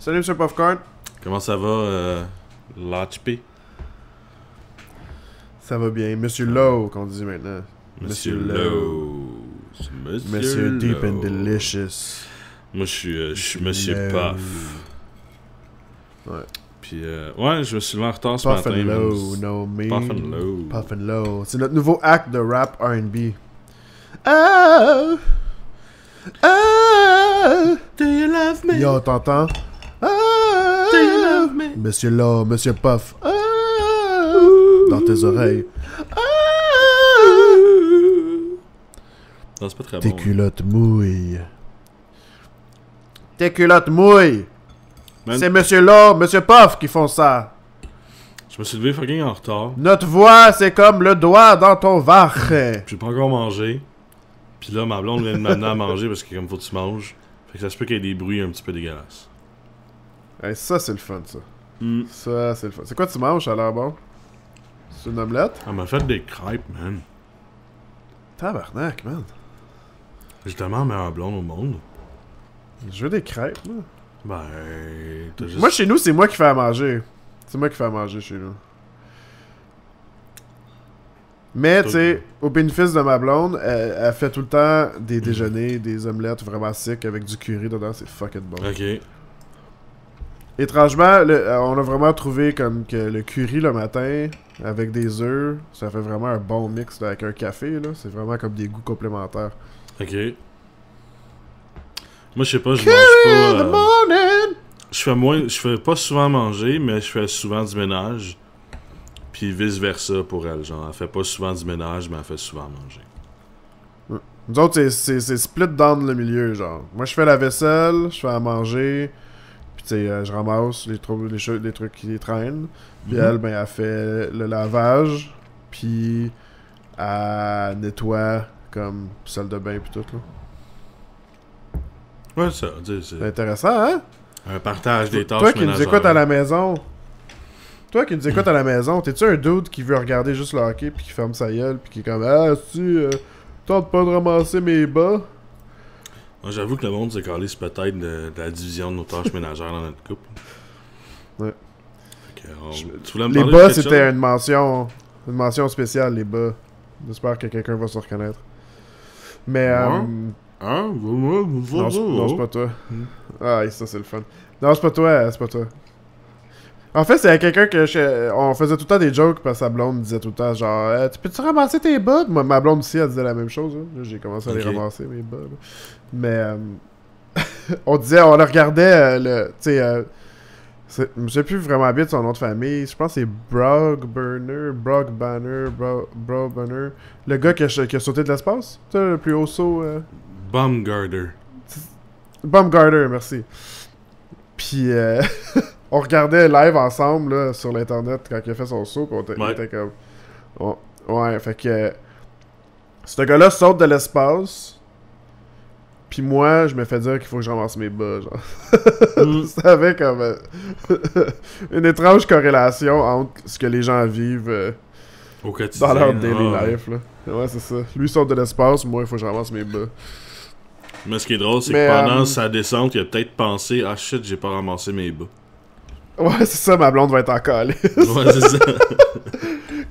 Salut Monsieur Popcorn. Comment ça va, l'HP? Ça va bien. Monsieur Lowe, qu'on dit maintenant. Monsieur Lowe. Monsieur Deep and Delicious. Moi, je suis Monsieur Puff. Ouais. Puis, ouais, je me suis levé en retard ce Puff matin. and Lowe, no me. Puff and Lowe. Puff and Lowe. C'est notre nouveau acte de rap R&B. Oh! Oh! Do you love me? Yo, t'entends? Oh! Do you love me? Monsieur Lowe, Monsieur Puff. Oh! Dans tes oreilles. Oh! Non, c'est pas très Tes bon. culottes mouillent. Tes culottes mouillent. Man, C'est Monsieur Lowe, Monsieur Puff qui font ça. je me suis levé fucking en retard. Notre voix, c'est comme le doigt dans ton varche. J'ai pas encore mangé. Puis là, ma blonde vient de m'amener à manger parce que comme faut que tu manges. Fait que ça se peut qu'il y ait des bruits un petit peu dégueulasses. Hey, ça, c'est le fun, ça. Hmm. Ça, c'est le fun. C'est quoi tu manges, ça a l'air bon? C'est une omelette? Elle m'a fait des crêpes, man. Tabarnak, man. J'ai tellement la meilleure blonde au monde. Je veux des crêpes, moi. Ben, t'as juste... Moi, chez nous, c'est moi qui fais à manger. C'est moi qui fais à manger chez nous. Mais, tu sais, au bénéfice de ma blonde, elle fait tout le temps des déjeuners, des omelettes vraiment sick avec du curry dedans. C'est fucking bon. Ok. Étrangement, on a vraiment trouvé comme que le curry le matin avec des œufs, ça fait vraiment un bon mix là, avec un café. Là. C'est vraiment comme des goûts complémentaires. Ok. Moi, je sais pas, je Curry in the mange pas... morning! Je fais pas souvent manger, mais je fais souvent du ménage. Puis vice-versa pour elle. Genre, elle fait pas souvent du ménage, mais elle fait souvent manger. Nous autres, c'est split down le milieu, genre. Moi, je fais la vaisselle, je fais à manger, puis tu sais, je ramasse les trucs qui traînent. Puis elle, ben, elle fait le lavage, puis elle nettoie comme salle de bain puis tout, là. Ouais, ça, tu sais, C'est c'est intéressant, hein? un partage des tâches Toi qui nous ménagères. écoutes à la maison, t'es-tu un dude qui veut regarder juste le hockey puis qui ferme sa gueule puis qui est comme ah tente pas de ramasser mes bas? Moi, j'avoue que le monde s'est calé peut-être de la division de nos tâches ménagères dans notre couple. Ouais. Fait que, tu voulais me Les parler de bas, quelque c'était chose? une mention spéciale, les bas. J'espère que quelqu'un va se reconnaître. Mais Hein? non, c'est pas toi. Ah, ça c'est le fun. Non, c'est pas toi. En fait, c'est quelqu'un que on faisait tout le temps des jokes parce que sa blonde disait tout le temps genre tu peux-tu ramasser tes bas? Moi, ma blonde aussi, elle disait la même chose. Hein. Là, j'ai commencé à les ramasser, mes bas. Là. Mais on le regardait, tu sais, je sais plus vraiment bien de son nom de famille. Je pense que c'est Brogbanner. Le gars qui a sauté de l'espace. Tu sais, le plus haut saut. Bumgarder. Bumgarder, merci. Puis on regardait live ensemble là, sur l'internet quand il a fait son saut. Puis on était comme. Ouais, fait que. Ce gars-là saute de l'espace. Puis moi, je me fais dire qu'il faut que je ramasse mes bas, genre. Ça avait comme une étrange corrélation entre ce que les gens vivent Au quotidien. dans leur daily life, là. Ouais, c'est ça. Lui saute de l'espace, moi, il faut que je ramasse mes bas. Mais ce qui est drôle, c'est que pendant sa descente, il a peut-être pensé « Ah shit, j'ai pas ramassé mes bas. » Ouais, c'est ça, ma blonde va être en calice. Ouais, c'est ça.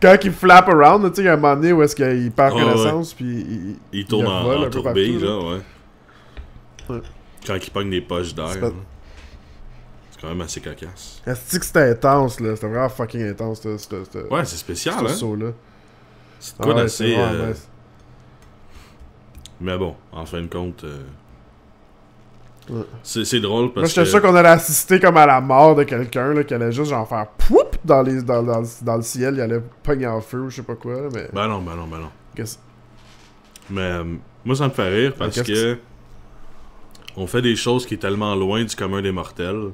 Quand il flap around, tu sais, il y a un moment donné où est-ce qu'il perd connaissance, puis il tourne en tourbille, là, ouais. Ouais. Quand il pogne des poches d'air. pas- C'est quand même assez cocasse. Est-ce que c'était intense, là? C'était vraiment fucking intense, Ouais, c'est spécial, ce hein? saut-là. C'est quoi d'assez... nice. Mais bon, en fin de compte... Ouais. C'est drôle parce que... Moi, j'étais sûr qu'on allait assister comme à la mort de quelqu'un, là, qui allait juste genre faire poup dans le ciel, il allait pogner en feu ou je sais pas quoi, là, mais... Ben non. Qu'est-ce... Mais moi, ça me fait rire parce que... On fait des choses qui est tellement loin du commun des mortels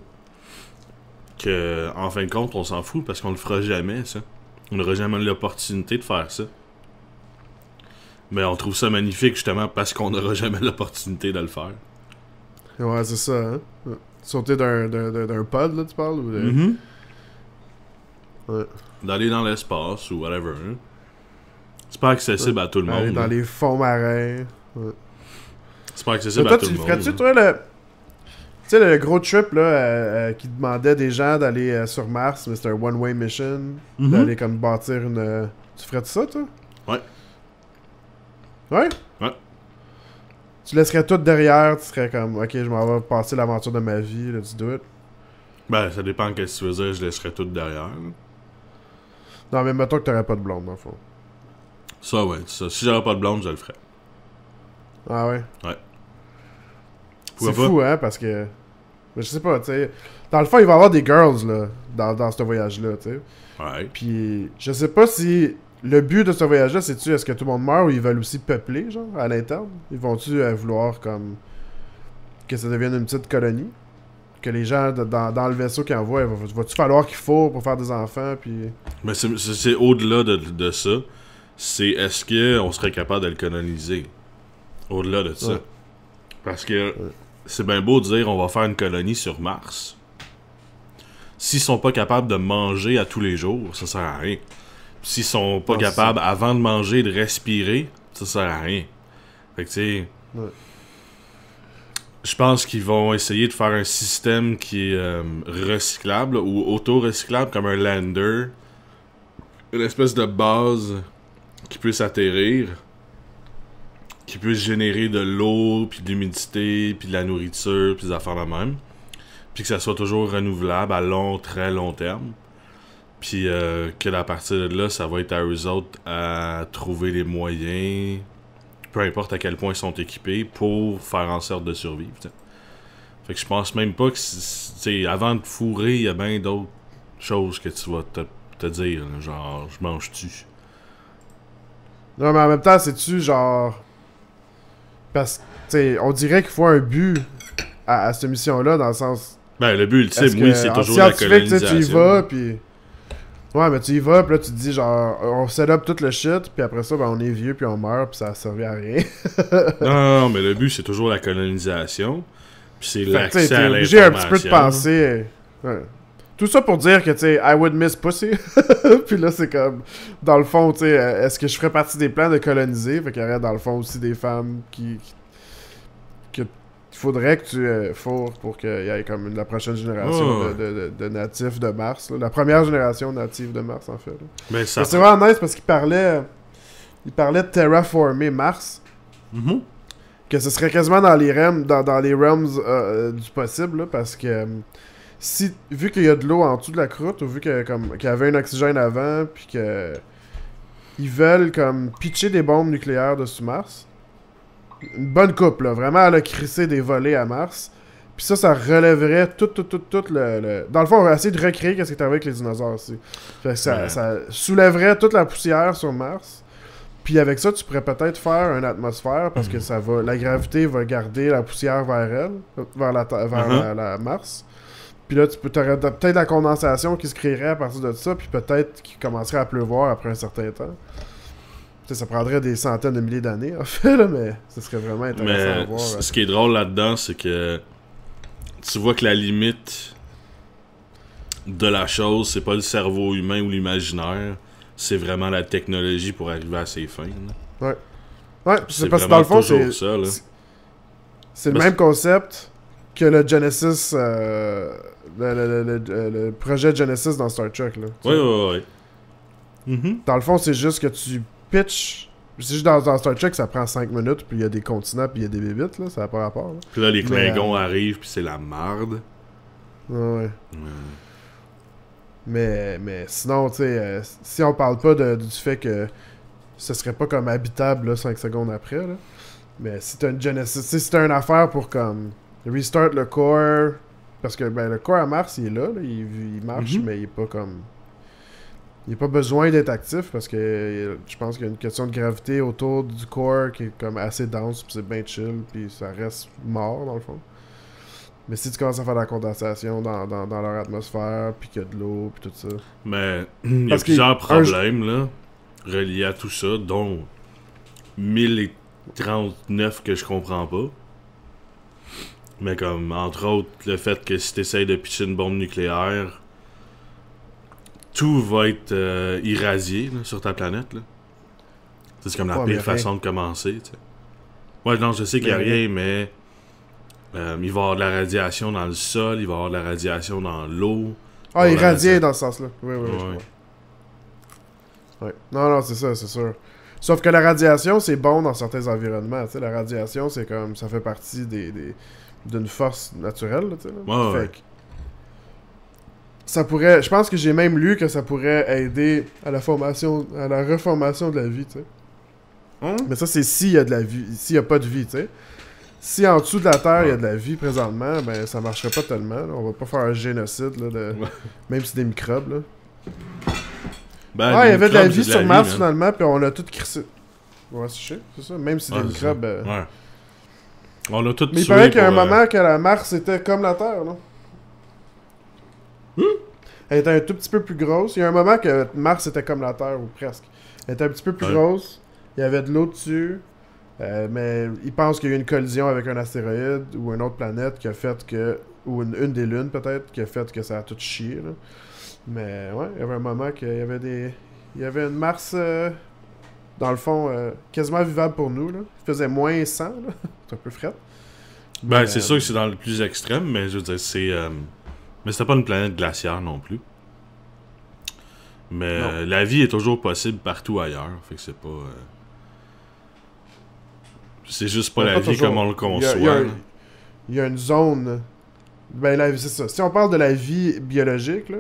que, en fin de compte, on s'en fout parce qu'on le fera jamais, ça. On n'aura jamais l'opportunité de faire ça. Mais on trouve ça magnifique, justement, parce qu'on n'aura jamais l'opportunité de le faire. Ouais, c'est ça, hein? Ouais. Sauter d'un pod, là, tu parles? Ou de... Mm-hmm. Ouais. D'aller dans l'espace ou whatever. Hein. C'est pas accessible à tout le Aller monde. dans là. les fonds marins. Ouais. C'est pas accessible toi, à tout le monde. ferais-tu, là. toi, le... sais, le gros trip là, qui demandait des gens d'aller sur Mars, mais c'était un one-way mission, d'aller comme bâtir une... Tu ferais ça, toi? Ouais. Ouais? Ouais. Tu laisserais tout derrière, tu serais comme, ok, je m'en vais passer l'aventure de ma vie, let's do it. Ben, ça dépend de ce que tu veux dire, je laisserais tout derrière. Là. Non, mais mettons que t'aurais pas de blonde, dans le fond. Ça, ouais, ça. Si j'avais pas de blonde, je le ferais. Ah ouais? Ouais. C'est fou, hein, parce que... Je sais pas, tu sais... Dans le fond, il va y avoir des girls, là, dans ce voyage-là, tu sais. Ouais. Puis, je sais pas si... Le but de ce voyage-là, c'est-tu, est-ce que tout le monde meurt ou ils veulent aussi peupler, genre, à l'interne? Ils vont-tu vouloir, comme... Que ça devienne une petite colonie? Que les gens dans le vaisseau qu'ils envoient, va-tu falloir qu'il faut pour faire des enfants, puis... Mais c'est au-delà de ça. C'est est-ce qu'on serait capable de le coloniser? Au-delà de ça. Ouais. Parce que c'est bien beau de dire on va faire une colonie sur Mars. S'ils sont pas capables de manger à tous les jours, ça sert à rien. S'ils sont pas capables, avant de manger, de respirer, ça sert à rien. Fait que tu sais... Ouais. Je pense qu'ils vont essayer de faire un système qui est recyclable ou auto-recyclable, comme un lander. Une espèce de base qui puisse atterrir, qui puisse générer de l'eau, puis de l'humidité, puis de la nourriture, puis des affaires de même. Puis que ça soit toujours renouvelable à très long terme. Puis que à partir de là, ça va être à eux autres à trouver les moyens, peu importe à quel point ils sont équipés, pour faire en sorte de survivre. T'sais. Fait que je pense même pas que avant de fourrer, il y a bien d'autres choses que tu vas te dire. Là, genre, je mange-tu? Non, mais en même temps, c'est-tu genre... Parce que, tu sais, on dirait qu'il faut un but à cette mission-là, dans le sens... Ben, le but ultime, oui, c'est toujours la colonisation. Tu y vas, puis... Ouais, mais tu y vas, puis là, tu te dis, genre, on set up tout le shit, puis après ça, ben, on est vieux, puis on meurt, puis ça a servi à rien. non, mais le but, c'est toujours la colonisation, puis c'est l'accès à l'information. J'ai un petit peu de penser... Ouais. Tout ça pour dire que, tu sais, I would miss pussy. Puis là, c'est comme, dans le fond, tu sais, est-ce que je ferais partie des plans de coloniser? Fait qu'il y aurait, dans le fond, aussi des femmes que faudrait que tu fourres pour qu'il y ait comme la prochaine génération de natifs de Mars. Là. La première génération native de Mars, en fait. Mais ça c'est vraiment nice parce qu'il parlait de terraformer Mars. Mm-hmm. Que ce serait quasiment dans les realms, dans les realms du possible, là, parce que... Si, vu qu'il y a de l'eau en dessous de la croûte, ou vu qu'il y avait un oxygène avant, puis que ils veulent comme pitcher des bombes nucléaires dessus Mars, une bonne coupe, là, vraiment à crisser des volets à Mars, puis ça relèverait tout le... Dans le fond, on va essayer de recréer ce qui est arrivé avec les dinosaures aussi. Fait que ça soulèverait toute la poussière sur Mars, puis avec ça, tu pourrais peut-être faire une atmosphère, parce que la gravité va garder la poussière vers elle, vers la Mars. Puis là, t'aurais peut-être la condensation qui se créerait à partir de ça, puis peut-être qu'il commencerait à pleuvoir après un certain temps. T'sais, ça prendrait des centaines de milliers d'années, en fait, là, mais ça serait vraiment intéressant à voir. Ce qui est drôle là-dedans, c'est que tu vois que la limite de la chose, c'est pas le cerveau humain ou l'imaginaire, c'est vraiment la technologie pour arriver à ses fins. Là. Ouais. Ouais, c'est parce que dans le fond, c'est le même concept que le Genesis, le projet Genesis dans Star Trek. Là, ouais. Mm-hmm. Dans le fond, c'est juste que tu pitches. C'est juste dans Star Trek, ça prend 5 minutes, puis il y a des continents, puis il y a des bébites, là, ça n'a pas rapport. Là. Puis là, les Klingons arrivent, puis c'est la marde. Ouais. Mais sinon, tu sais, si on parle pas du fait que ce serait pas comme habitable là, 5 secondes après, là, mais si t'as une Genesis, si t'as une affaire pour comme restart le core, parce que ben, le core à Mars, il est là, il marche, mais il est pas comme... Il n'y a pas besoin d'être actif parce que je pense qu'il y a une question de gravité autour du core qui est comme assez dense, puis c'est bien chill, puis ça reste mort dans le fond. Mais si tu commences à faire de la condensation dans leur atmosphère, puis qu'il y a de l'eau, puis tout ça... Mais il y a plusieurs problèmes là, reliés à tout ça, dont 1039 que je comprends pas. Mais comme, entre autres, le fait que si tu essaies de pitcher une bombe nucléaire, tout va être irradié là, sur ta planète. Là. C'est comme la pire façon de commencer. T'sais. Ouais, non, je sais qu'il n'y a rien, mais Il va y avoir de la radiation dans le sol, il va y avoir de la radiation dans l'eau. Ah, il radiait dans ce sens-là. Oui, oui, oui. Ouais. Non, c'est ça, c'est sûr. Sauf que la radiation, c'est bon dans certains environnements. Tu sais, la radiation, c'est comme... Ça fait partie d'une force naturelle, tu sais. Fait que ça pourrait... Je pense que j'ai même lu que ça pourrait aider à la reformation de la vie, tu sais. Mais ça, c'est s'il y a de la vie, s'il y a pas de vie, tu sais. Si en dessous de la Terre, il y a de la vie présentement, ben ça marcherait pas tellement. Là. On va pas faire un génocide, là, même si c'est des microbes, là. Ben, il y avait de la vie sur Mars, finalement, puis on a tout crissé. Ouais, c'est ça. Même si des microbes... Ouais. On a tout tué. Mais il paraît qu'il y a un moment que la Mars était comme la Terre, non? Elle était un tout petit peu plus grosse. Il y a un moment que Mars était comme la Terre, ou presque. Elle était un petit peu plus grosse. Il y avait de l'eau dessus. Mais il pense qu'il y a eu une collision avec un astéroïde ou une autre planète qui a fait que... Ou une des lunes, peut-être, qui a fait que ça a tout chié, là. Mais ouais, il y avait un moment qu'il y avait des... Il y avait une Mars, dans le fond, quasiment vivable pour nous, là. Il faisait moins 100, là. C'est un peu fret. Ben, c'est sûr que c'est dans le plus extrême, mais je veux dire, c'est... Mais c'était pas une planète glaciaire non plus. Mais la vie est toujours possible partout ailleurs. Fait que c'est pas... C'est juste pas la vie comme on le conçoit. Il y a une zone... Ben, c'est ça. Si on parle de la vie biologique, là,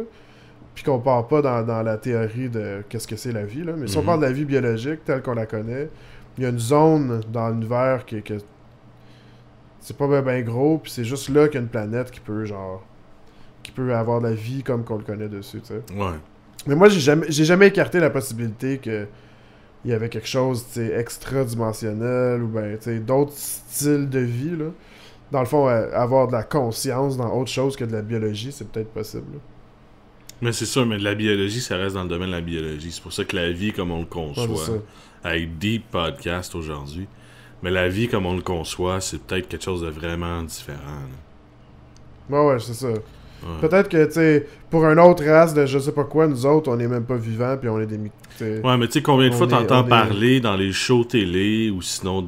puis qu'on part pas dans la théorie de qu'est-ce que c'est la vie, là, mais si on parle de la vie biologique telle qu'on la connaît, il y a une zone dans l'univers que c'est pas ben gros, puis c'est juste là qu'il y a une planète qui peut, genre... qui peut avoir de la vie comme qu'on le connaît dessus, tu sais. Ouais. Mais moi, j'ai jamais écarté la possibilité que il y avait quelque chose, tu sais, extra-dimensionnel, ou ben, tu sais, d'autres styles de vie, là. Dans le fond, avoir de la conscience dans autre chose que de la biologie, c'est peut-être possible, là. Mais c'est sûr, mais de la biologie, ça reste dans le domaine de la biologie. C'est pour ça que la vie, comme on le conçoit, avec Deep Podcast aujourd'hui, mais la vie, comme on le conçoit, c'est peut-être quelque chose de vraiment différent, là. Ouais, c'est ça. Ouais. Peut-être que, tu sais, pour une autre race de je sais pas quoi, nous autres, on est même pas vivants, puis on est des... Ouais, mais tu sais, combien de fois t'entends parler dans les shows télé, ou sinon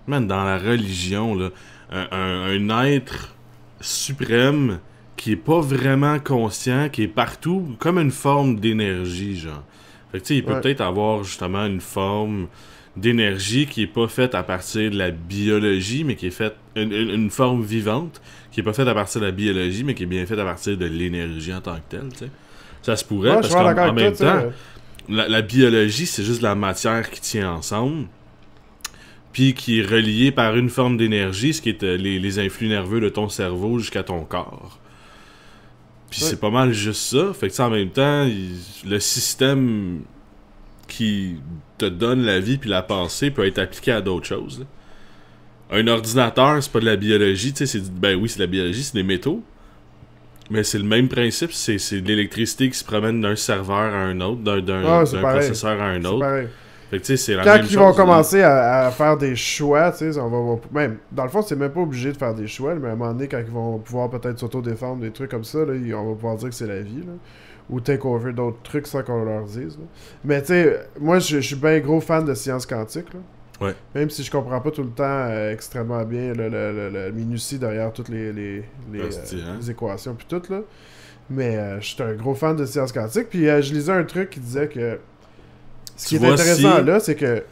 même dans la religion, là, un être suprême qui est pas vraiment conscient, qui est partout, comme une forme d'énergie, genre. Fait que tu sais, il peut peut-être avoir justement une forme d'énergie qui est pas faite à partir de la biologie, mais qui est faite une forme vivante, qui est pas faite à partir de la biologie, mais qui est bien faite à partir de l'énergie en tant que telle, tu sais. Ça se pourrait, parce qu'en même temps, la biologie, c'est juste la matière qui tient ensemble, puis qui est reliée par une forme d'énergie, ce qui est les influx nerveux de ton cerveau jusqu'à ton corps. Puis c'est pas mal juste ça. Fait que en même temps, le système qui te donne la vie puis la pensée peut être appliqué à d'autres choses, là. Un ordinateur, c'est pas de la biologie, tu sais, ben oui, c'est de la biologie, c'est des métaux. Mais c'est le même principe, c'est de l'électricité qui se promène d'un serveur à un autre, d'un processeur à un autre. Fait que, c'est la quand même ils chose, vont commencer à faire des choix, tu sais, même dans le fond, c'est même pas obligé de faire des choix, mais à un moment donné, quand ils vont pouvoir peut-être s'auto-défendre, des trucs comme ça, là, on va pouvoir dire que c'est la vie, là, ou take over d'autres trucs sans qu'on leur dise, là. Mais tu sais, moi, je suis bien gros fan de sciences quantiques, là. Ouais. Même si je comprends pas tout le temps extrêmement bien la minutie derrière toutes les équations puis tout, là. Mais je suis un gros fan de sciences quantiques. Puis je lisais un truc qui disait que ce qui est intéressant là, c'est que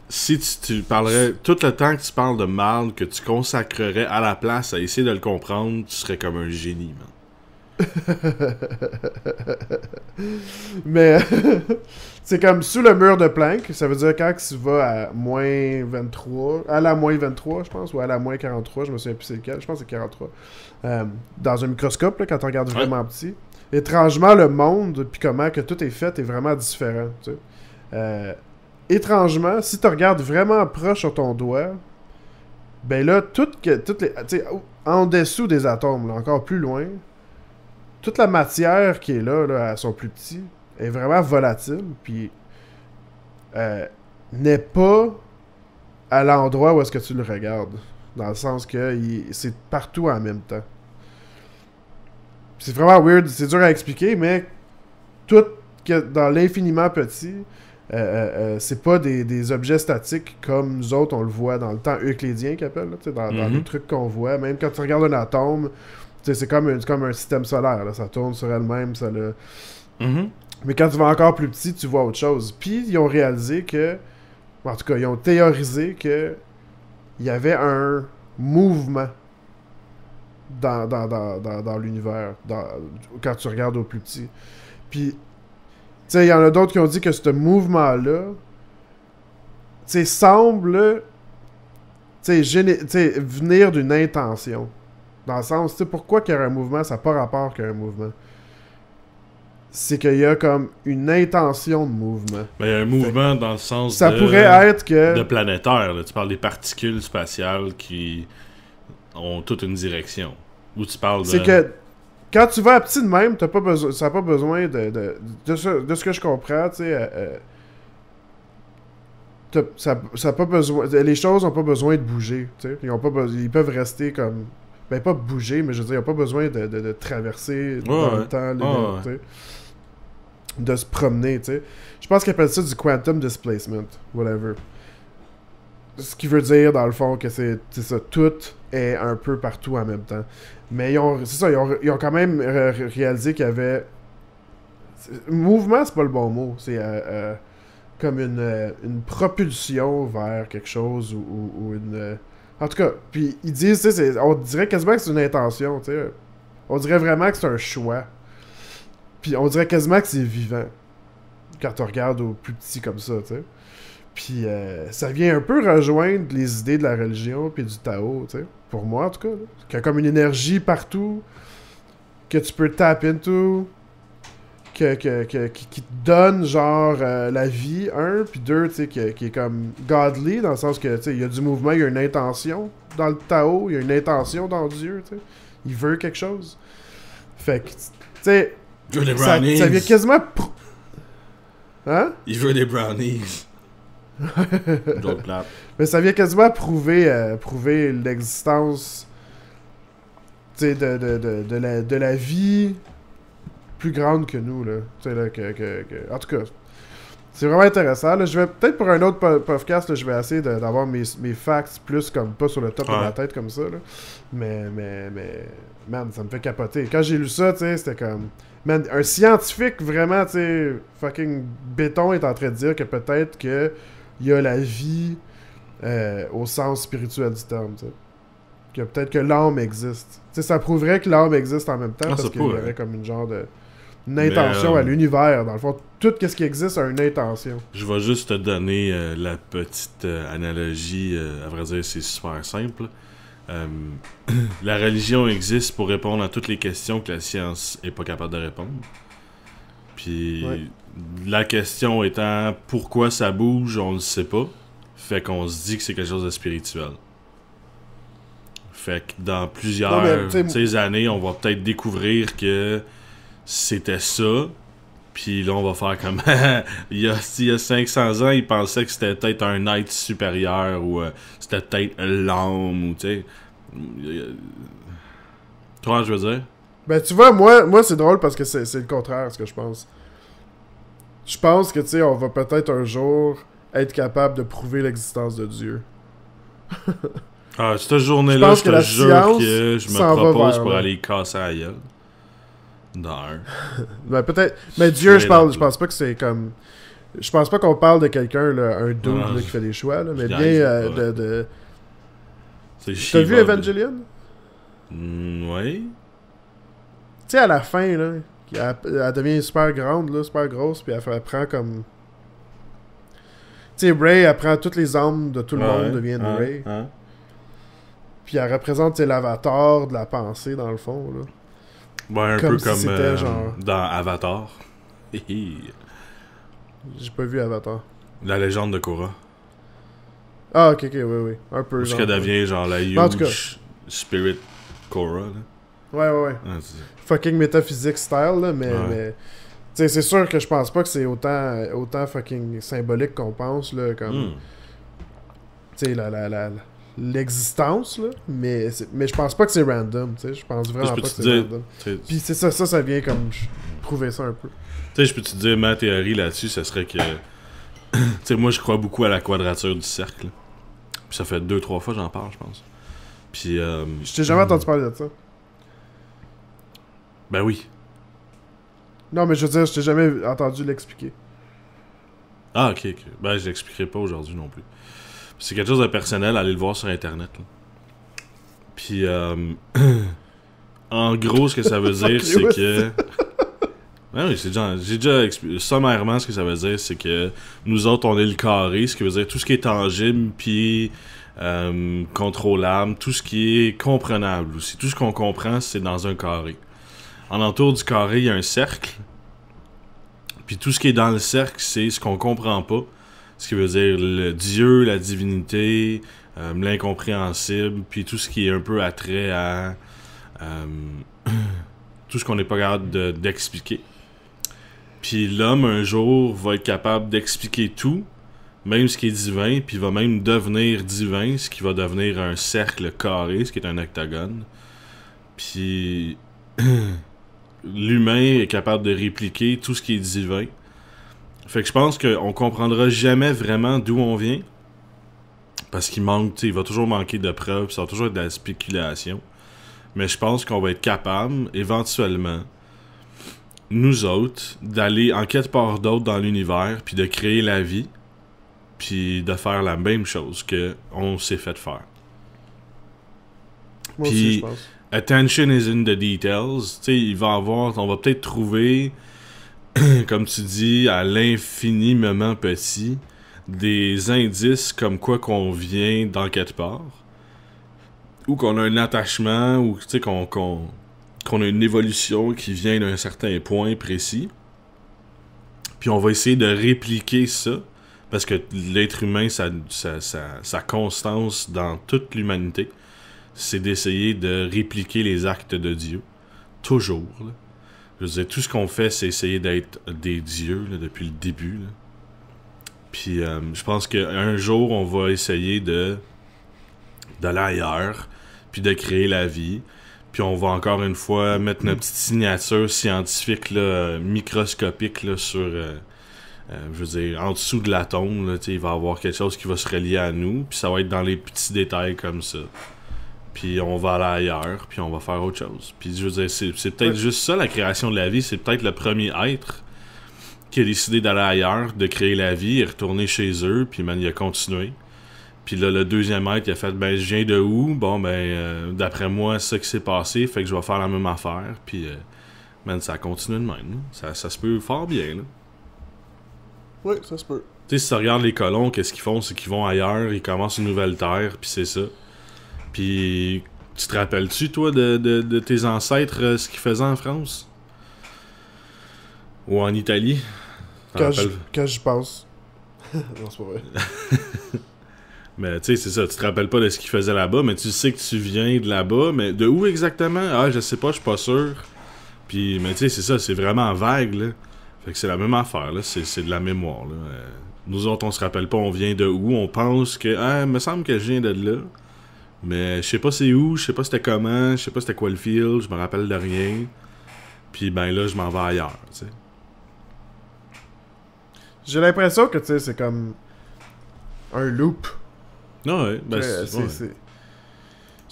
si tu parlerais tout le temps que tu parles de mal, que tu consacrerais à la place à essayer de le comprendre, tu serais comme un génie, man. Mais c'est comme sous le mur de Planck, ça veut dire quand tu vas à moins 23, à la moins 23 je pense, ou à la moins 43, je me souviens plus c'est lequel, je pense que c'est 43, dans un microscope, là, quand on regarde vraiment petit, étrangement le monde, puis comment que tout est fait est vraiment différent, tu sais. Étrangement, si tu regardes vraiment proche sur ton doigt, ben là, toutes les, tu sais, en dessous des atomes, là, encore plus loin, toute la matière qui est là, à son plus petit, est vraiment volatile, puis n'est pas à l'endroit où est-ce que tu le regardes. Dans le sens que c'est partout en même temps. C'est vraiment weird, c'est dur à expliquer, mais tout dans l'infiniment petit c'est pas des objets statiques comme nous autres, on le voit dans le temps euclidien qu'ils appellent, là, dans les trucs qu'on voit. Même quand tu regardes un atome, c'est comme un système solaire. Là, ça tourne sur elle-même. Mais quand tu vas encore plus petit, tu vois autre chose. Puis ils ont réalisé que... En tout cas, ils ont théorisé que il y avait un mouvement dans l'univers quand tu regardes au plus petit. Puis, tu sais, il y en a d'autres qui ont dit que ce mouvement-là, tu sais, semble, tu sais, venir d'une intention. Dans le sens, tu sais, pourquoi qu'il y a un mouvement, ça n'a pas rapport qu'il y a un mouvement. C'est qu'il y a comme une intention de mouvement. Mais il y a un mouvement dans le sens ça pourrait être que... de planétaire. Là. Tu parles des particules spatiales qui ont toute une direction. Ou tu parles de... C'est que quand tu vas à petit de même, ça n'a pas besoin de ce que je comprends, tu sais... ça pas besoin... Les choses n'ont pas besoin de bouger, tu sais. Ils peuvent rester comme... Ben, pas bouger, mais je veux dire, ils n'ont pas besoin de traverser dans le temps, tu sais. De se promener, tu sais. Je pense qu'ils appellent ça du quantum displacement, whatever. Ce qui veut dire, dans le fond, que c'est ça, tout est un peu partout en même temps. Mais ils ont quand même réalisé qu'il y avait... Mouvement, c'est pas le bon mot. C'est comme une propulsion vers quelque chose ou une... En tout cas, puis ils disent, tu sais, on dirait quasiment que c'est une intention, tu sais. On dirait vraiment que c'est un choix. Puis on dirait quasiment que c'est vivant. Quand on regarde au plus petit comme ça, tu sais. Puis ça vient un peu rejoindre les idées de la religion puis du Tao, tu sais. Pour moi, en tout cas. Là. Qu'il y a comme une énergie partout que tu peux tap into, qui te donne, genre, la vie, un, puis deux, tu sais, qui est comme godly, dans le sens que, tu sais, il y a du mouvement, il y a une intention dans le Tao, il y a une intention dans Dieu, tu sais. Il veut quelque chose. Fait que, tu sais... Ça vient quasiment... Hein? Il veut des brownies. Mais ça vient quasiment prouver l'existence de la vie plus grande que nous, là. Là en tout cas, c'est vraiment intéressant. Là. Je vais peut-être pour un autre podcast, là, je vais essayer d'avoir mes facts plus comme pas sur le top de ma tête comme ça. Là. Mais man, ça me fait capoter. Quand j'ai lu ça, tu sais, c'était comme... Man, un scientifique vraiment, tu sais, fucking béton est en train de dire que peut-être que il y a la vie au sens spirituel du terme, tu sais. Que peut-être que l'âme existe. Tu sais, ça prouverait que l'âme existe en même temps parce qu'il y aurait comme une genre de... Une intention à l'univers. Dans le fond, tout ce qui existe a une intention. Je vais juste te donner la petite analogie. À vrai dire, c'est super simple. La religion existe pour répondre à toutes les questions que la science est pas capable de répondre. Puis la question étant pourquoi ça bouge, on ne sait pas. Fait qu'on se dit que c'est quelque chose de spirituel. Fait que dans plusieurs années, on va peut-être découvrir que c'était ça. Puis là, on va faire comme... il y a 500 ans, ils pensaient que c'était peut-être un être supérieur ou c'était peut-être l'âme ou tu sais... Tu vois ce que je veux dire? Ben, tu vois, moi c'est drôle parce que c'est le contraire, ce que je pense. Je pense que, tu sais, on va peut-être un jour être capable de prouver l'existence de Dieu. Cette journée-là, je te jure que je me propose pour aller casser à la gueule. Ben, peut-être. Mais Dieu, je pense pas que c'est comme. Je pense pas qu'on parle de quelqu'un, là, un dude là, qui fait des choix, là, mais bien de. T'as vu Evangelion? Oui. Tu sais, à la fin, là, elle devient super grande, là, super grosse, puis elle prend comme. Tu sais, Rey, elle prend toutes les âmes de tout le monde, deviennent Rey. Puis elle représente l'avatar de la pensée, dans le fond, là. Ben, un peu comme genre... dans Avatar. J'ai pas vu Avatar. La légende de Korra. Ah, ok, oui. Un peu. Parce qu'elle devient genre la huge spirit Korra, là. Ouais. Fucking métaphysique style, là, mais tu sais, c'est sûr que je pense pas que c'est autant fucking symbolique qu'on pense, là, comme... Tu sais, l'existence, là, mais je pense pas que c'est random, tu sais, je pense vraiment pas que c'est random. Puis c'est ça vient comme prouver ça un peu. Tu sais, je peux te dire, ma théorie là-dessus, ça serait que tu sais, moi, je crois beaucoup à la quadrature du cercle. Puis ça fait 2-3 fois que j'en parle, je pense. Puis... Je t'ai jamais entendu parler de ça. Ben oui. Non, mais je veux dire, je t'ai jamais entendu l'expliquer. Ah, ok. Ben, je l'expliquerai pas aujourd'hui non plus. C'est quelque chose de personnel, allez le voir sur Internet. Là. Puis, en gros, ce que ça veut dire, c'est que... Ouais, oui, j'ai déjà expliqué. Sommairement, ce que ça veut dire, c'est que nous autres, on est le carré, ce qui veut dire tout ce qui est tangible, puis contrôlable, tout ce qui est comprenable aussi. Tout ce qu'on comprend, c'est dans un carré. En entour du carré, il y a un cercle. Puis tout ce qui est dans le cercle, c'est ce qu'on comprend pas. Ce qui veut dire le Dieu, la divinité, l'incompréhensible, puis tout ce qui est un peu attrait à tout ce qu'on n'est pas capable d'expliquer. Puis l'homme, un jour, va être capable d'expliquer tout, même ce qui est divin, puis va même devenir divin, ce qui va devenir un cercle carré, ce qui est un octogone. Puis l'humain est capable de répliquer tout ce qui est divin. Fait que je pense qu'on comprendra jamais vraiment d'où on vient. Parce qu'il manque, tu sais, il va toujours manquer de preuves, ça va toujours être de la spéculation. Mais je pense qu'on va être capable, éventuellement, nous autres, d'aller en quelque part d'autre dans l'univers, puis de créer la vie, puis de faire la même chose qu'on s'est fait faire. Moi aussi, je pense. Attention is in the details. Tu sais, on va peut-être trouver, comme tu dis, à l'infiniment petit, des indices comme quoi qu'on vient dans quelque part, ou qu'on a un attachement, ou tu sais, qu'on a une évolution qui vient d'un certain point précis. Puis on va essayer de répliquer ça, parce que l'être humain, sa constance dans toute l'humanité, c'est d'essayer de répliquer les actes de Dieu. Toujours. Là. Je veux dire, tout ce qu'on fait, c'est essayer d'être des dieux là, depuis le début. Là. Puis je pense qu'un jour, on va essayer d'aller ailleurs, puis de créer la vie. Puis on va encore une fois mettre notre petite signature scientifique là, microscopique là, sur... je veux dire, en dessous de l'atome, là, il va y avoir quelque chose qui va se relier à nous, puis ça va être dans les petits détails comme ça. Puis on va aller ailleurs, puis on va faire autre chose. Puis je veux dire, c'est peut-être juste ça, la création de la vie. C'est peut-être le premier être qui a décidé d'aller ailleurs, de créer la vie, et retourner chez eux, puis man, il a continué. Puis là, le deuxième être, il a fait, ben, je viens de où? Bon, ben, d'après moi, c'est ça qui s'est passé, fait que je vais faire la même affaire. Puis, man, ça continue de même. Ça se peut fort bien, là. Oui, ça se peut. Tu sais, si tu regardes les colons, qu'est-ce qu'ils font? C'est qu'ils vont ailleurs, ils commencent une nouvelle terre, puis c'est ça. Puis, tu te rappelles-tu, toi, de tes ancêtres, ce qu'ils faisaient en France? Ou en Italie? Quand j'y pense. Non, c'est pas vrai. Mais tu sais, c'est ça, tu te rappelles pas de ce qu'ils faisaient là-bas, mais tu sais que tu viens de là-bas, mais de où exactement? Ah, je sais pas, je suis pas sûr. Puis, mais tu sais, c'est ça, c'est vraiment vague, là. Fait que c'est la même affaire, là, c'est de la mémoire, là. Nous autres, on se rappelle pas, on vient de où, on pense que, ah, me semble que je viens de là. Mais je sais pas c'est où, je sais pas c'était comment, je sais pas c'était quoi le feel, je me rappelle de rien. Puis ben là, je m'en vais ailleurs, tu sais. J'ai l'impression que, tu sais, c'est comme un loop. Non, ouais, ben c'est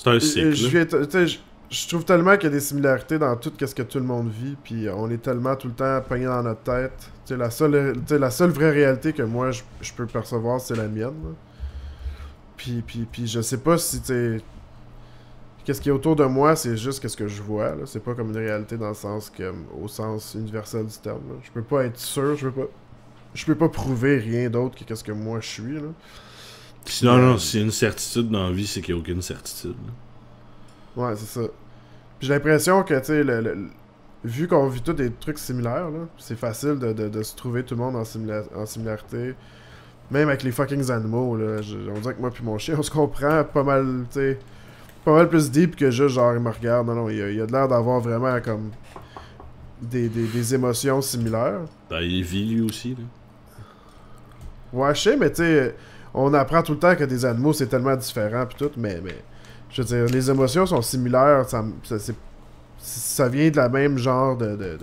un cycle. Je trouve tellement qu'il y a des similarités dans tout ce que tout le monde vit, puis on est tellement tout le temps pogné dans notre tête. Tu sais, la seule vraie réalité que moi, je peux percevoir, c'est la mienne, là. Puis je sais pas si, tu sais... Qu'est-ce qui est autour de moi, c'est juste qu'est-ce que je vois, là. C'est pas comme une réalité dans le sens au sens universel du terme, là. Je peux pas être sûr, je peux pas prouver rien d'autre que qu'est-ce que moi je suis, là. Non, s'il y a une certitude dans la vie, c'est qu'il n'y a aucune certitude, là. Ouais, c'est ça. Puis j'ai l'impression que, tu sais, vu qu'on vit tous des trucs similaires, là, c'est facile de se trouver tout le monde en similarité. Même avec les fucking animaux, là. On dirait que moi puis mon chien, on se comprend pas mal, tu sais, pas mal plus deep que juste genre il me regarde. Non, il y a de l'air d'avoir vraiment comme des émotions similaires. Ben, il vit lui aussi, là. Ouais, je sais, mais tu sais, on apprend tout le temps que des animaux c'est tellement différent pis tout, mais je veux dire, les émotions sont similaires, ça vient de la même genre de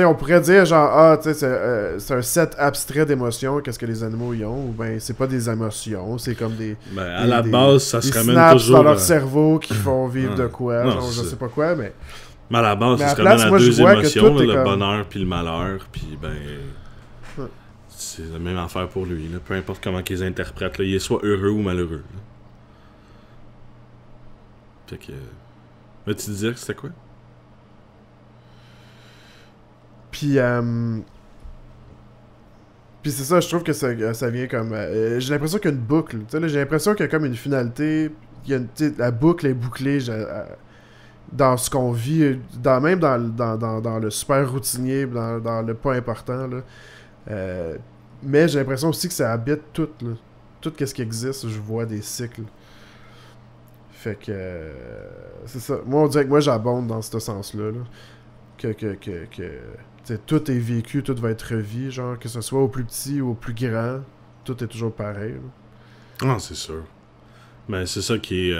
sais, on pourrait dire genre, ah, tu sais, c'est un set abstrait d'émotions, qu'est-ce que les animaux y ont, ou ben c'est pas des émotions, c'est comme des. Ben, à la base, ça se des ramène synapses toujours. dans leur cerveau qui font vivre de quoi, Non, genre, je sais pas quoi, mais. Mais à la base, Mais ça à se la place, ramène à moi, je deux vois que émotions, tout là, est le comme- bonheur puis le malheur, puis ben. Ouais. C'est la même affaire pour lui, là. Peu importe comment qu'ils interprètent, là, il est soit heureux ou malheureux. Là. Fait que. Mais tu disais que c'était quoi? Puis, puis c'est ça, je trouve que ça vient comme... j'ai l'impression qu'il y a une boucle. Tu sais, là, j'ai l'impression qu'il y a comme une finalité. Il y a tu sais, la boucle est bouclée dans ce qu'on vit, même dans le super routinier, dans le pas important. Là. Mais j'ai l'impression aussi que ça habite tout. Là. Tout ce qui existe, je vois des cycles. Fait que... c'est ça. Moi, on dirait que moi, j'abonde dans ce sens-là. Là. Que t'sais, tout est vécu, tout va être revu, genre, que ce soit au plus petit ou au plus grand, tout est toujours pareil. Ah, c'est sûr. Mais c'est ça qui est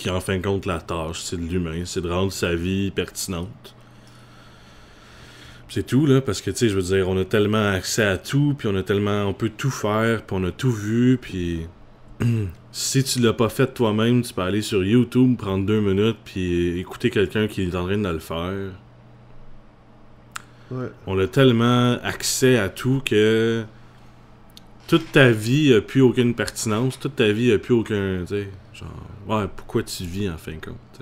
en fin de compte la tâche, c'est de l'humain, c'est de rendre sa vie pertinente. C'est tout, là, parce que, tu sais, je veux dire, on a tellement accès à tout, puis on peut tout faire, puis on a tout vu, puis si tu l'as pas fait toi-même, tu peux aller sur YouTube, prendre 2 minutes, puis écouter quelqu'un qui est en train de le faire. Ouais. On a tellement accès à tout que toute ta vie a plus aucune pertinence, toute ta vie a plus aucun, tu sais, genre, ouais, pourquoi tu vis en fin de compte, t'sais.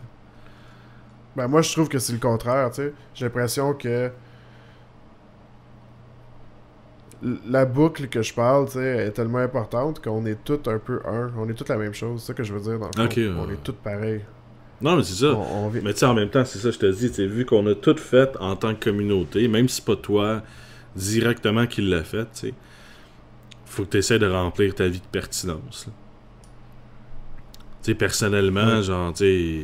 Ben moi je trouve que c'est le contraire, tu sais. J'ai l'impression que la boucle que je parle, tu sais, est tellement importante qu'on est tous un peu un. On est tous la même chose, c'est ça que je veux dire dans le fond. Ok, On est tous pareils. Non, mais c'est ça. On vit... Mais tu sais, en même temps, c'est ça, je te dis, tu sais, vu qu'on a tout fait en tant que communauté, même si c'est pas toi directement qui l'a fait, tu sais, faut que tu essaies de remplir ta vie de pertinence. Tu sais, personnellement, genre, tu sais,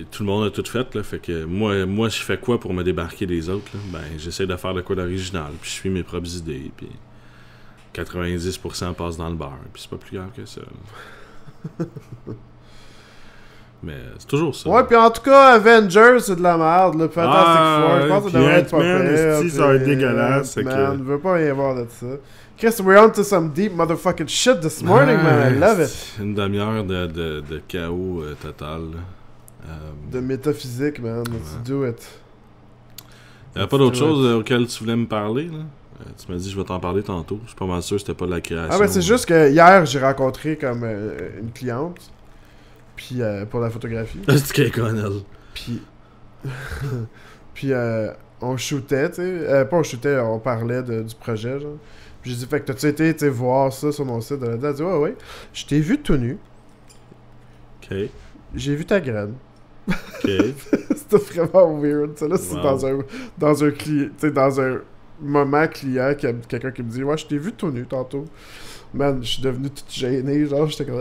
tout le monde a tout fait, là, fait que moi, je fais quoi pour me débarquer des autres, là? Ben, j'essaie de faire de quoi d'original, puis je suis mes propres idées, puis 90% passe dans le bar, puis c'est pas plus grave que ça. Mais c'est toujours ça. Ouais, puis en tout cas, Avengers, c'est de la merde, là. Fantastic Four, je pense que ça puis devrait être pas Ant-Man, pire. esti, ça va être dégueulasse, c'est Man, que- je veux pas rien voir de ça. Chris, we're on to some deep motherfucking shit this morning, man. I love it. Une demi-heure de chaos total. De métaphysique, man. Let's do it. Il n'y a pas d'autre chose auquel tu voulais me parler, là? Tu m'as dit je vais t'en parler tantôt. Je suis pas mal sûr que c'était pas de la création. Ah, ben c'est juste que hier, j'ai rencontré comme une cliente. Puis pour la photographie. C'est qu'elle connaît, elle. Puis. Puis on shootait, tu sais. Pas on shootait, on parlait du projet, genre. Puis j'ai dit, fait que t'as-tu été tu sais, voir ça sur mon site? Elle a dit, ouais, ouais. Je t'ai vu tout nu. Ok. J'ai vu ta graine. Ok. C'était vraiment weird, ça. Là, c'est Wow. dans un client, tu sais, dans un moment client, quelqu'un qui me dit, ouais, je t'ai vu tout nu tantôt. Man, je suis devenu toute gêné, genre, j'étais comme.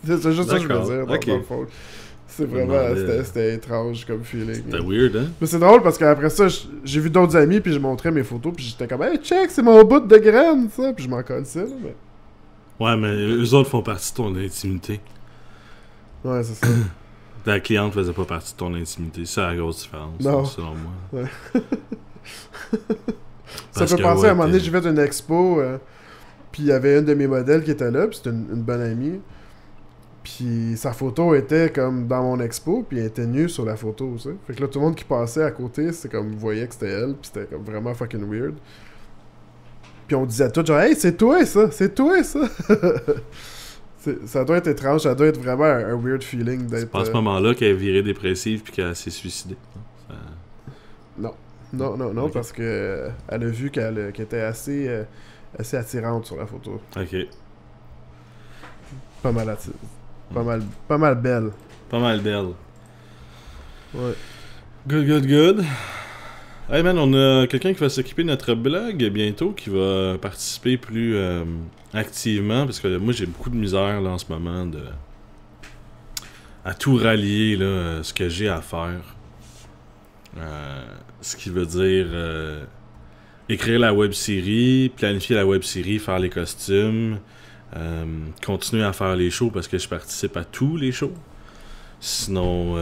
C'est juste ça que je veux dire, Ok. dans le fond. C'est vraiment. C'était étrange comme feeling. C'était weird, hein? Mais c'est drôle parce qu'après ça, j'ai vu d'autres amis, puis je montrais mes photos, puis j'étais comme, hey, check, c'est mon bout de graine, ça. Puis je m'en connaissais, là, mais. Ouais, mais eux autres font partie de ton intimité. Ouais, c'est ça. Ta cliente faisait pas partie de ton intimité. C'est la grosse différence, Non. selon moi. Ouais. Ça Parce peut que, penser ouais, à un moment donné, j'ai fait une expo, puis il y avait une de mes modèles qui était là, puis c'était une bonne amie. Puis sa photo était comme dans mon expo, puis elle était nue sur la photo, tu sais. Fait que là, tout le monde qui passait à côté, c'est comme, voyait que c'était elle, puis c'était comme vraiment fucking weird. Puis on disait tout genre, hey, c'est toi ça, c'est toi ça. Ça doit être étrange, ça doit être vraiment un weird feeling d'être. C'est pas à ce moment-là qu'elle est virée dépressive puis qu'elle s'est suicidée. Ça- Non, Ok. parce que elle a vu qu'elle était assez attirante sur la photo. Ok. Pas mal pas mal belle. Pas mal d'elle. Ouais. Good. Hey man, on a quelqu'un qui va s'occuper de notre blog bientôt, qui va participer plus activement, parce que moi j'ai beaucoup de misère là en ce moment à tout rallier là, ce que j'ai à faire. Ce qui veut dire écrire la web-série, planifier la web-série, faire les costumes, continuer à faire les shows parce que je participe à tous les shows. Sinon,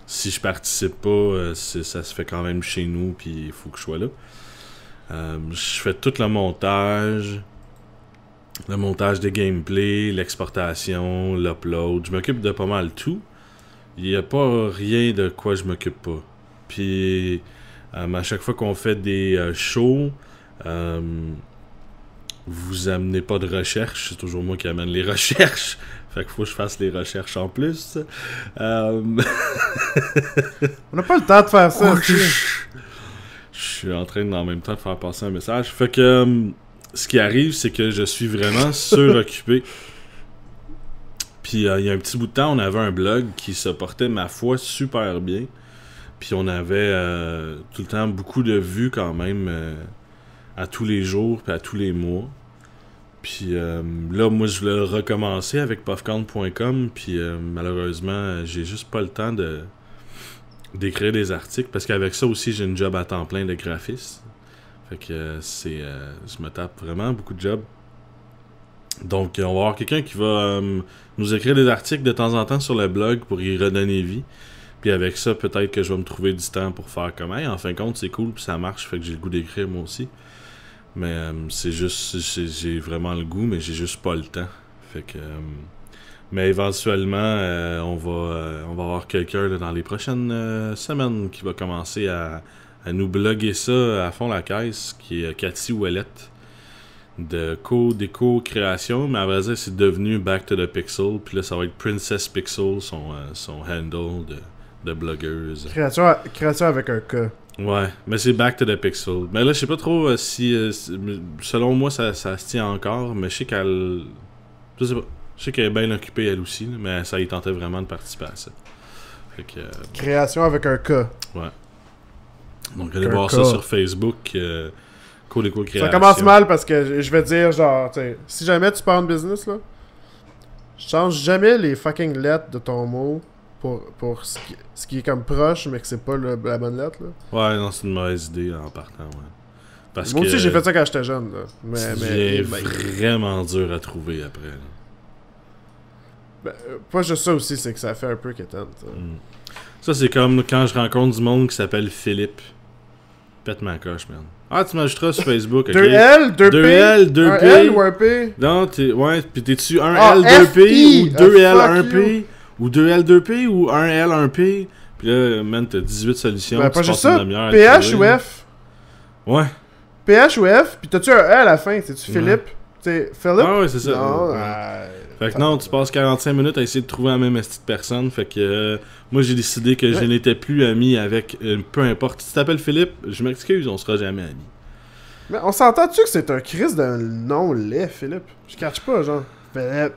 si je participe pas, ça se fait quand même chez nous, puis il faut que je sois là. Je fais tout le montage des gameplays, l'exportation, l'upload. Je m'occupe de pas mal tout. Il n'y a pas rien de quoi je m'occupe pas. Puis, à chaque fois qu'on fait des shows, vous amenez pas de recherche. C'est toujours moi qui amène les recherches. Fait qu'il faut que je fasse les recherches en plus. On n'a pas le temps de faire ça. Je suis en train en même temps de faire passer un message. Fait que ce qui arrive, c'est que je suis vraiment suroccupé. Puis il y a un petit bout de temps, on avait un blog qui se portait, ma foi, super bien. Puis on avait tout le temps beaucoup de vues quand même à tous les jours puis à tous les mois. Puis là, moi, je voulais recommencer avec puffcount.com. Puis malheureusement, j'ai juste pas le temps d'écrire des articles. Parce qu'avec ça aussi, j'ai une job à temps plein de graphiste. Fait que je me tape vraiment beaucoup de jobs. Donc, on va avoir quelqu'un qui va nous écrire des articles de temps en temps sur le blog pour y redonner vie. Puis avec ça, peut-être que je vais me trouver du temps pour faire comme hey, en fin de compte, c'est cool, puis ça marche, fait que j'ai le goût d'écrire moi aussi. Mais c'est juste, j'ai vraiment le goût, mais j'ai juste pas le temps. Fait que, mais éventuellement, on va avoir quelqu'un dans les prochaines semaines qui va commencer à nous bloguer ça à fond la caisse, qui est Cathy Ouellette de Déco Création, mais à vrai dire, c'est devenu Back to the Pixel, puis là, ça va être Princess Pixel, son handle de blogueuse. Création avec un K. Ouais, mais c'est Back to the Pixel. Mais là, je sais pas trop si... selon moi, ça se tient encore, mais je sais qu'elle... Je sais pas. Je sais qu'elle est bien occupée, elle aussi, là, mais ça y tentait vraiment de participer à ça. Fait que... Création avec un K. Ouais. Donc, allez voir ça sur Facebook. Déco Création. Ça commence mal parce que je vais dire, genre, t'sais, si jamais tu pars en business, là, change jamais les fucking lettres de ton mot pour ce qui est comme proche, mais que c'est pas la bonne lettre, là. Ouais, non, c'est une mauvaise idée en partant, ouais. Parce moi que aussi, j'ai fait ça quand j'étais jeune, là. C'est vraiment dur à trouver après, là. Ben, pas juste ça aussi, c'est que ça fait un peu quétaine. Ça, c'est comme quand je rencontre du monde qui s'appelle Philippe. Pète ma coche, man. Ah, tu m'ajouteras sur Facebook, ok? 2L, 2P? 2L, 2P. 1 L ou un P? Non, ouais, pis t'es-tu 1L, 2P ou 2L, 1P? Ou 2L, 2P ou 1L, 1P? Pis là, man, t'as 18 solutions. Ben, pas juste ça. PH ou F? Ouais. PH ou F? Pis t'as-tu un E à la fin? C'est-tu Philippe? C'est Philippe? Ah ouais, c'est ça. Non, fait que non, tu passes 45 minutes à essayer de trouver la même petite personne. Fait que moi, j'ai décidé que je n'étais plus ami avec peu importe. Si tu t'appelles Philippe, je m'excuse, on sera jamais amis. Mais on s'entend-tu que c'est un Christ d'un nom laid, Philippe? Je catch pas, genre. Philippe.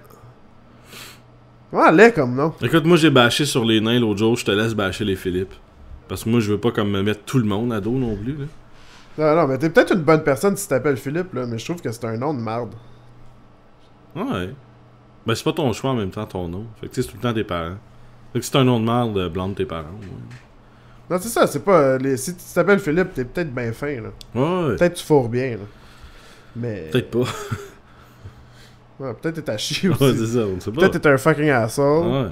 Ouais, laid comme nom. Écoute, moi, j'ai bâché sur les nains l'autre jour. Je te laisse bâcher les Philippe. Parce que moi, je veux pas comme me mettre tout le monde à dos non plus, là. Non, mais t'es peut-être une bonne personne si tu t'appelles Philippe, là, mais je trouve que c'est un nom de marde. Ouais. Ben, c'est pas ton choix en même temps, ton nom. Fait que tu sais, c'est tout le temps tes parents. Fait que c'est un nom de marde, blâme tes parents. Ouais. Non, c'est ça, c'est pas... si tu t'appelles Philippe, t'es peut-être bien fin, là. Ouais. Peut-être tu fourres bien, là. Mais... Peut-être pas. Ouais, peut-être t'es à chier aussi. Ouais, c'est ça, on sait pas. Peut-être t'es un fucking asshole. Ouais.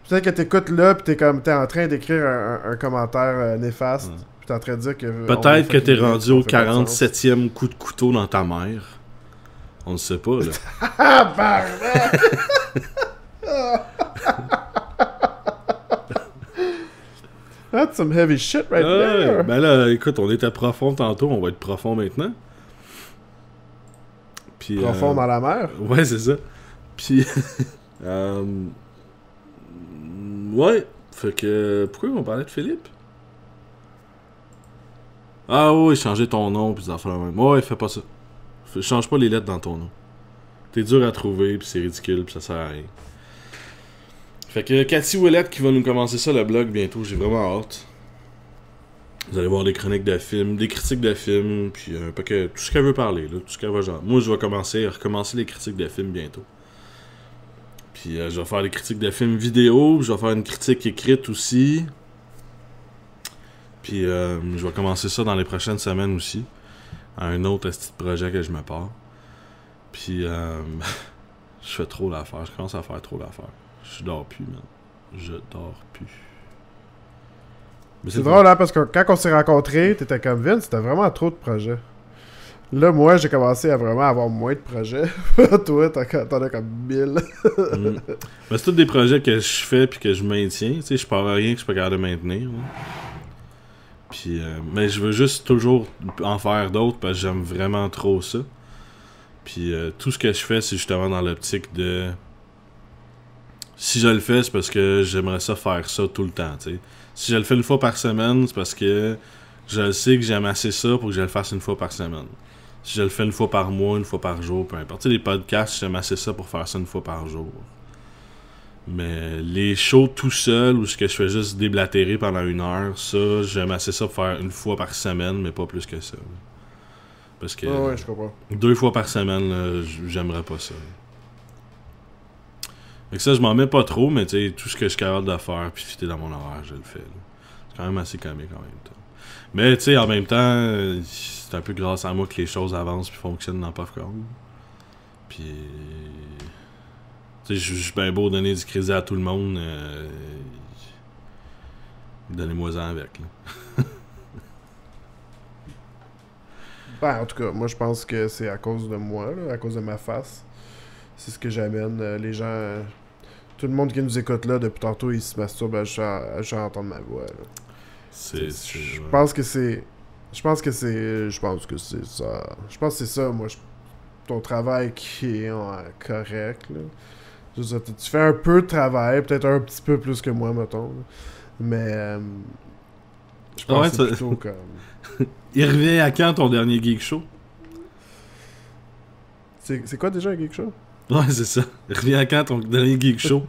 Peut-être que t'écoutes là, pis t'es en train d'écrire un commentaire néfaste. Ouais. Pis t'es en train de dire que... Peut-être que t'es rendu au 47e coup de couteau dans ta mère. On ne sait pas, là. Ah, bordel! That's some heavy shit right there. Ben là, écoute, on était profond tantôt, on va être profond maintenant. Puis, profond dans la mer? Ouais, c'est ça. Puis, ouais, fait que... Pourquoi on parlait de Philippe? Ah oui, changer ton nom, puis ça fait la même. Ouais, fais pas ça. Change pas les lettres dans ton nom. T'es dur à trouver, puis c'est ridicule, puis ça sert à rien. Fait que Cathy Ouellette qui va nous commencer ça, le blog, bientôt. J'ai vraiment hâte. Vous allez voir des chroniques de films, des critiques de films, puis un paquet... Tout ce qu'elle veut parler, là. Tout ce qu'elle va genre... Moi, je vais recommencer les critiques de films bientôt. Puis je vais faire des critiques de films vidéo, je vais faire une critique écrite aussi. Puis je vais commencer ça dans les prochaines semaines aussi. À un autre petit projet que je me pars. Puis je fais trop l'affaire. Je commence à faire trop l'affaire. Je dors plus, man. Je dors plus. C'est drôle, hein, parce que quand on s'est rencontrés, t'étais comme Vince, t'as vraiment trop de projets. Là, moi, j'ai commencé à vraiment avoir moins de projets. Toi, t'en as comme 1000. Ben, c'est tous des projets que je fais puis que je maintiens. Tu sais, je pars à rien que je suis pas capable de maintenir. Là. Puis, mais je veux juste toujours en faire d'autres parce que j'aime vraiment trop ça. Puis, tout ce que je fais, c'est justement dans l'optique de... Si je le fais, c'est parce que j'aimerais ça faire ça tout le temps, tu sais. Si je le fais une fois par semaine, c'est parce que je sais que j'aime assez ça pour que je le fasse une fois par semaine. Si je le fais une fois par mois, une fois par jour, peu importe. Tu sais, les podcasts, j'aime assez ça pour faire ça une fois par jour. Mais les shows tout seul, où ce que je fais juste déblatérer pendant 1 heure, ça, j'aime assez ça pour faire une fois par semaine, mais pas plus que ça. Parce que ouais, je comprends. 2 fois par semaine, là, j'aimerais pas ça. Fait que ça, je m'en mets pas trop, mais tu sais, tout ce que je suis capable de faire, puis fitter dans mon horaire, je le fais. Là. C'est quand même assez comique en même temps. Mais tu sais, en même temps, c'est un peu grâce à moi que les choses avancent puis fonctionnent dans Popcorn. Puis... Tu sais, je suis bien beau donner du crédit à tout le monde. Donnez-moi-en avec, là. Ben, en tout cas, moi, je pense que c'est à cause de moi, là, à cause de ma face. C'est ce que j'amène. Les gens... tout le monde qui nous écoute là, depuis tantôt, ils se masturbent à juste entendre ma voix, là. Je pense que c'est... Je pense que c'est ça. Je pense que c'est ça, moi. Ton travail qui est correct, là. Tu fais un peu de travail, peut-être un petit peu plus que moi, mettons. Là. Mais... je pense que c'est plutôt comme... Il revient à quand ton dernier Geek Show? C'est quoi déjà un Geek Show? Ouais, c'est ça. Il revient à quand ton dernier Geek Show?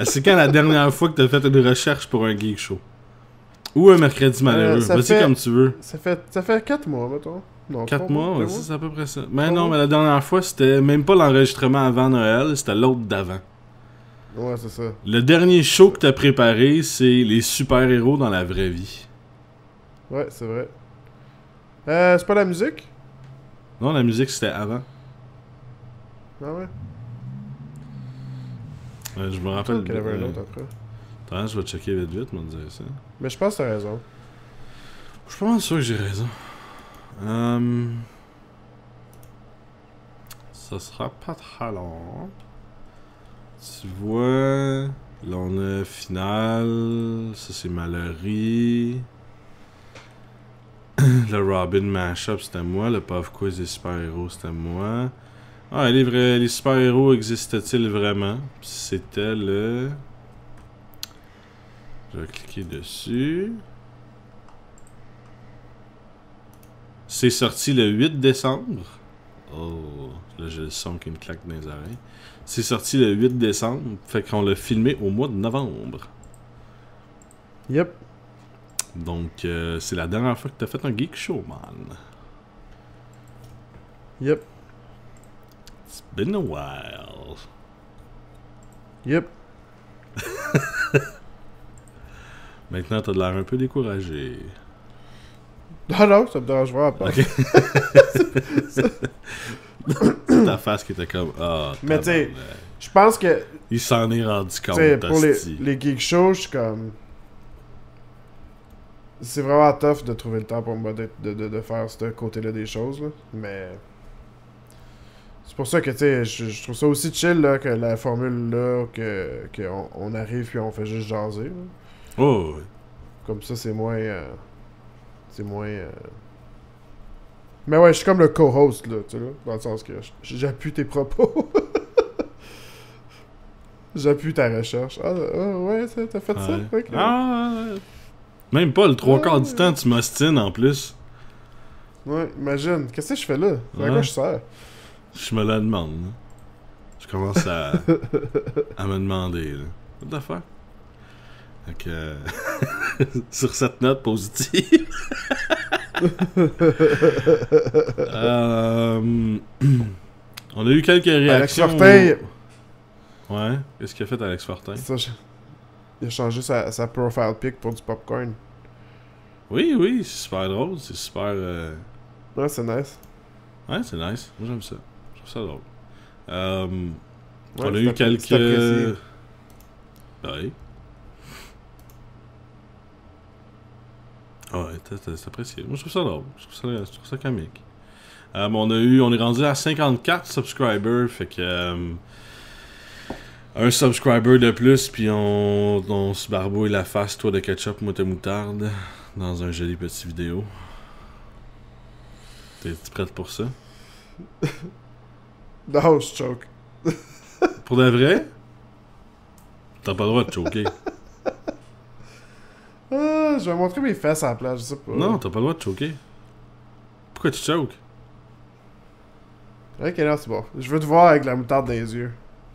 C'est quand la dernière fois que t'as fait une recherche pour un Geek Show? Ou un mercredi malheureux. Vas-y comme tu veux. Ça fait 4 mois, mettons. Non, 4 mois, ouais, c'est à peu près ça. Mais non, mais la dernière fois, c'était même pas l'enregistrement avant Noël, c'était l'autre d'avant. Ouais, c'est ça. Le dernier show que t'as préparé, c'est les super-héros dans la vraie vie. Ouais, c'est vrai. C'est pas la musique? Non, la musique, c'était avant. Ah ouais? Je me rappelle... qu'il y en avait un autre après. Attends, je vais checker vite, me dire ça. Mais je pense que t'as raison. Je suis pas mal sûr que j'ai raison. Ça sera pas très long. Tu vois... Là, on a Final. Ça, c'est Mallory. Le Robin Mashup, c'était moi. Le Puff Quiz des super-héros, c'était moi. Ah, les super-héros existaient-ils vraiment? C'était le... Je vais cliquer dessus. C'est sorti le 8 décembre. Oh, là j'ai le son qui me claque dans les oreilles. C'est sorti le 8 décembre, fait qu'on l'a filmé au mois de novembre. Yep. Donc, c'est la dernière fois que t'as fait un Geek Show, man. Yep. It's been a while. Yep. Maintenant, t'as de l'air un peu découragé. Non, ça me dérange vraiment pas. Ok. C'est ta face qui était comme... Ah, mais tu sais, je pense que... Il s'en est rendu compte. Tu sais, pour les geek shows, je suis comme... C'est vraiment tough de trouver le temps pour moi de faire ce côté-là des choses, là. Mais... C'est pour ça que, tu sais, je trouve ça aussi chill, là, que la formule, là, qu'on arrive puis on fait juste jaser, là. Oh, oui. Comme ça, c'est moins... Mais ouais, je suis comme le co-host, là, tu sais, là, dans le sens que j'appuie tes propos. J'appuie ta recherche. Ah ouais, t'as fait ça? Okay. Ah, même pas, le 3/4 du temps, tu m'ostines en plus. Ouais, imagine. Qu'est-ce que je fais là? À quoi je sers? Je me la demande. Là. Je commence à me demander. Là. What the fuck? Donc, sur cette note positive. On a eu quelques réactions. Alex Fortin. Ouais. Qu'est-ce qu'il a fait, Alex Fortin? Ça, il a changé sa profile pic pour du popcorn. Oui, c'est super drôle. C'est super... Ouais, c'est nice. Ouais, c'est nice. Moi, j'aime ça. Je trouve ça drôle. Ouais, on a eu quelques... correct. Ah ouais, c'est apprécié. Moi, je trouve ça drôle. Je trouve ça comique. On est rendu à 54 subscribers, fait que... un subscriber de plus, puis on se barbouille la face, toi de ketchup, moi de moutarde, dans un joli petit vidéo. T'es-tu prête pour ça? Non, je choke. Pour de vrai? T'as pas le droit de choquer. Je vais montrer mes fesses à la place, je sais pas. Non, t'as pas le droit de choquer. Pourquoi tu choques? Ok, là, c'est bon. Je veux te voir avec la moutarde dans les yeux.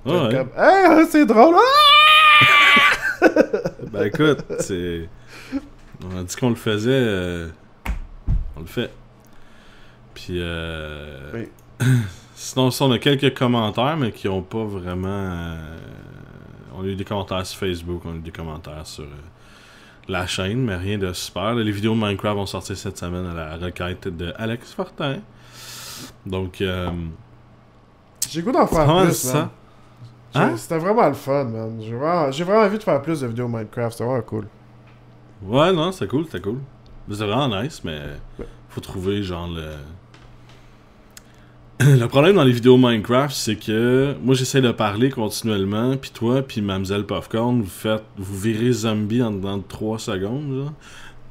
Ah ouais. Hey, c'est drôle! Ah! Ben écoute, c'est... On a dit qu'on le faisait, on le fait. Puis Oui. sinon, on a quelques commentaires, mais qui ont pas vraiment... on a eu des commentaires sur Facebook, on a eu des commentaires sur la chaîne, mais rien de super. Les vidéos de Minecraft vont sortir cette semaine à la requête de Alex Fortin. Donc, j'ai goût d'en faire plus, ça? man. Hein? C'était vraiment le fun, man. J'ai vraiment envie de faire plus de vidéos Minecraft, c'est vraiment cool. Ouais, non, c'était cool. C'est vraiment nice, mais faut trouver genre le... Le problème dans les vidéos Minecraft, c'est que moi j'essaie de parler continuellement, puis toi, puis Mademoiselle Popcorn, vous virez zombie en dedans de 3 secondes,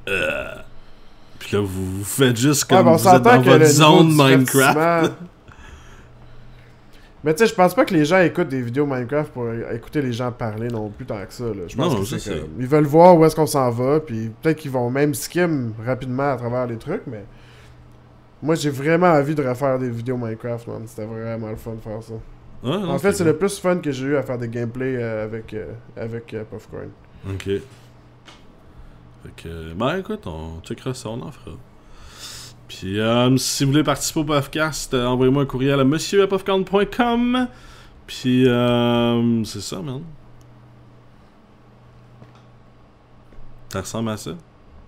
là. Puis là, vous faites juste comme on vous êtes dans que votre le zone niveau du Minecraft. divertissement- Mais tu sais, je pense pas que les gens écoutent des vidéos Minecraft pour écouter les gens parler non plus tant que ça, là. Je pense Non, que ça, c'est comme... Ils veulent voir où est-ce qu'on s'en va, puis peut-être qu'ils vont même skim rapidement à travers les trucs, mais... Moi, j'ai vraiment envie de refaire des vidéos Minecraft, man. C'était vraiment le fun de faire ça. Ouais, non, En fait, c'est cool. le plus fun que j'ai eu à faire des gameplays avec Puffcoin. Ok. Fait que, ben écoute, on checkera ça, on en fera. Puis, si vous voulez participer au podcast, envoyez-moi un courriel à monsieur@puffcorn.com. Puis, c'est ça, man. Ça ressemble à ça.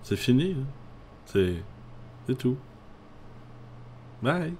C'est fini, là. C'est tout. Bye.